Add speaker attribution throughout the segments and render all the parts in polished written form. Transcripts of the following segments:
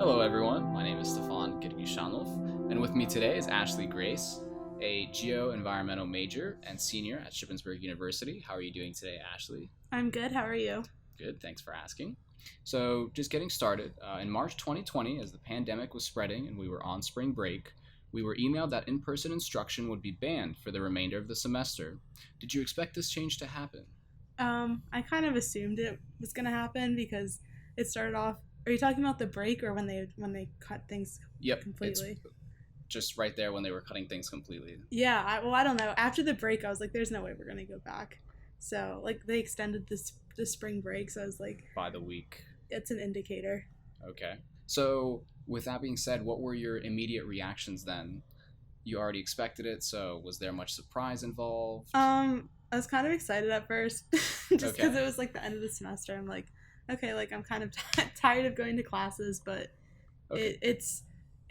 Speaker 1: Hello everyone, my name is Stefan Girgishanov, and with me today is Ashley Grace, a geo-environmental major and senior at Shippensburg University. How are you doing today, Ashley?
Speaker 2: I'm good, how are you?
Speaker 1: Good, thanks for asking. So just getting started, in March 2020, as the pandemic was spreading and we were on spring break, we were emailed that in-person instruction would be banned for the remainder of the semester. Did you expect this change to happen?
Speaker 2: I kind of assumed it was going to happen because it started off. Are you talking about the break or when they cut things completely?
Speaker 1: It's just right there when they were cutting things completely.
Speaker 2: Yeah, I don't know. After the break, I was like, there's no way we're going to go back. So, they extended the spring break, so I was like...
Speaker 1: By the week.
Speaker 2: It's an indicator.
Speaker 1: Okay. So, with that being said, what were your immediate reactions then? You already expected it, so was there much surprise involved?
Speaker 2: I was kind of excited at first, just because it was the end of the semester. I'm like, okay, I'm kind of tired of going to classes, but
Speaker 1: Okay.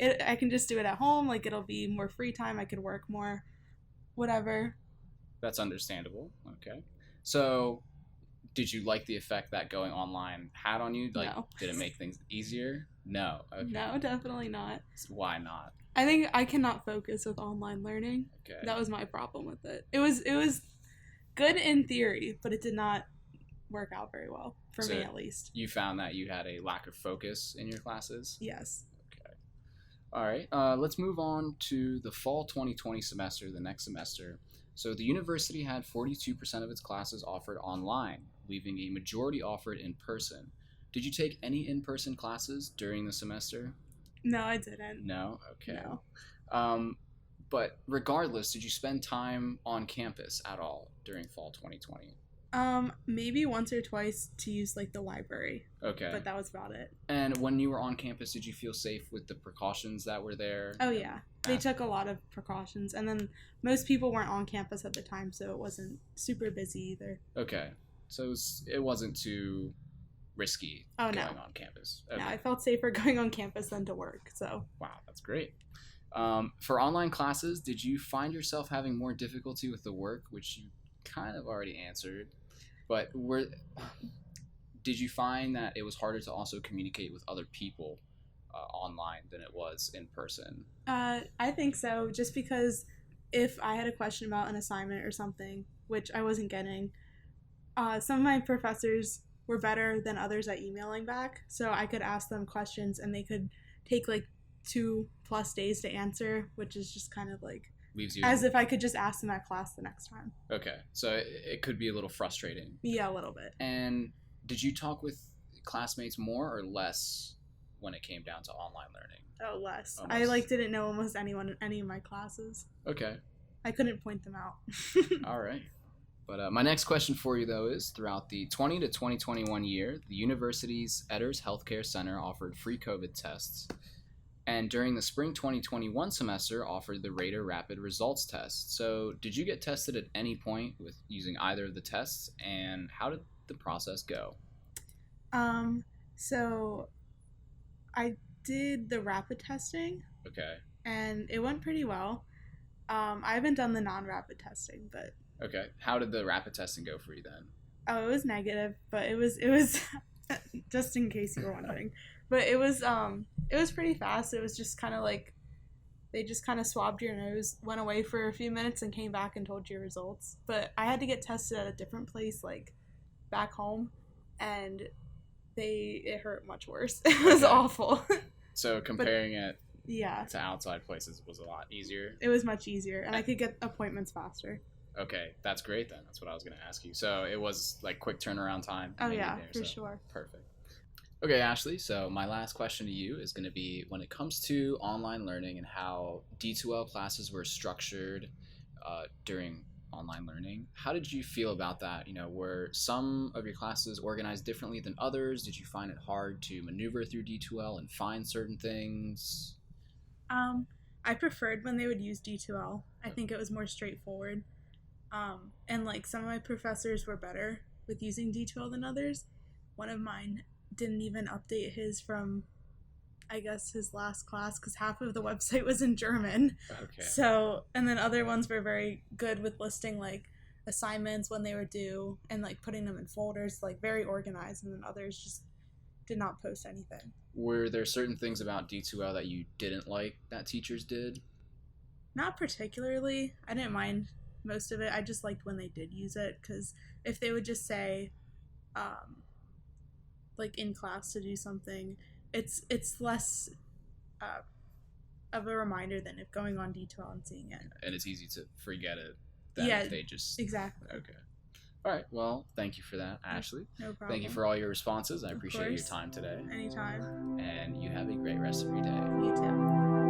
Speaker 2: I can just do it at home. It'll be more free time. I could work more, whatever.
Speaker 1: That's understandable. Okay. So, did you like the effect that going online had on you?
Speaker 2: No.
Speaker 1: Did it make things easier? No. Okay.
Speaker 2: No, definitely not.
Speaker 1: Why not?
Speaker 2: I think I cannot focus with online learning.
Speaker 1: Okay.
Speaker 2: That was my problem with it. It was good in theory, but it did not work out very well, for me at least.
Speaker 1: You found that you had a lack of focus in your classes?
Speaker 2: Yes.
Speaker 1: Okay. All right. Let's move on to the fall 2020 semester, the next semester. So the university had 42% of its classes offered online, leaving a majority offered in person. Did you take any in-person classes during the semester?
Speaker 2: No, I didn't.
Speaker 1: No? Okay.
Speaker 2: No.
Speaker 1: But regardless, did you spend time on campus at all during fall 2020?
Speaker 2: Maybe once or twice to use the library.
Speaker 1: Okay.
Speaker 2: But that was about it.
Speaker 1: And when you were on campus, did you feel safe with the precautions that were there?
Speaker 2: Oh yeah. They took a lot of precautions, and then most people weren't on campus at the time, so it wasn't super busy either.
Speaker 1: Okay. So it wasn't too risky going on campus. Okay.
Speaker 2: No, I felt safer going on campus than to work, so.
Speaker 1: Wow, that's great. For online classes, did you find yourself having more difficulty with the work, which you kind of already answered, but did you find that it was harder to also communicate with other people online than it was in person?
Speaker 2: I think so, just because if I had a question about an assignment or something, which I wasn't getting, some of my professors were better than others at emailing back, so I could ask them questions and they could take 2+ days to answer, which is just kind of
Speaker 1: leaves you
Speaker 2: as if I could just ask them at class the next time.
Speaker 1: Okay, so it could be a little frustrating.
Speaker 2: Yeah, a little bit.
Speaker 1: And did you talk with classmates more or less when it came down to online learning?
Speaker 2: Oh, less. I didn't know almost anyone in any of my classes.
Speaker 1: Okay.
Speaker 2: I couldn't point them out.
Speaker 1: All right. But my next question for you, though, is throughout the 20 to 2021 year, the university's Edders Healthcare Center offered free COVID tests. And during the spring 2021 semester, offered the Rater Rapid Results Test. So did you get tested at any point with using either of the tests, and how did the process go?
Speaker 2: So I did the rapid testing.
Speaker 1: Okay.
Speaker 2: And it went pretty well. I haven't done the non-rapid testing, but...
Speaker 1: Okay. How did the rapid testing go for you then?
Speaker 2: Oh, it was negative, but it was just in case you were wondering. But it was pretty fast. It was just kind of they just kind of swabbed your nose, went away for a few minutes, and came back and told you your results. But I had to get tested at a different place, back home, and it hurt much worse. It was awful.
Speaker 1: So comparing it
Speaker 2: yeah,
Speaker 1: to outside places was a lot easier?
Speaker 2: It was much easier, and I could get appointments faster.
Speaker 1: Okay, that's great then. That's what I was going to ask you. So it was quick turnaround time?
Speaker 2: Oh yeah, for sure.
Speaker 1: Perfect. Okay, Ashley, so my last question to you is going to be, when it comes to online learning and how D2L classes were structured during online learning, how did you feel about that? Were some of your classes organized differently than others? Did you find it hard to maneuver through D2L and find certain things?
Speaker 2: I preferred when they would use D2L. I think it was more straightforward. And some of my professors were better with using D2L than others. One of mine didn't even update his from, I guess, his last class, because half of the website was in German.
Speaker 1: Okay.
Speaker 2: So, and then other ones were very good with listing assignments when they were due and putting them in folders, very organized, and then others just did not post anything.
Speaker 1: Were there certain things about D2L that you didn't like that teachers did?
Speaker 2: Not particularly. I didn't mind most of it. I just liked when they did use it, because if they would just say, like in class to do something, it's less of a reminder than if going on D2L and seeing it.
Speaker 1: And it's easy to forget it than if they just...
Speaker 2: Exactly.
Speaker 1: Okay. All right. Well, thank you for that, Ashley.
Speaker 2: No problem.
Speaker 1: Thank you for all your responses. I
Speaker 2: Of
Speaker 1: appreciate your
Speaker 2: course.
Speaker 1: time today.
Speaker 2: Anytime.
Speaker 1: And you have a great rest of your day.
Speaker 2: You too.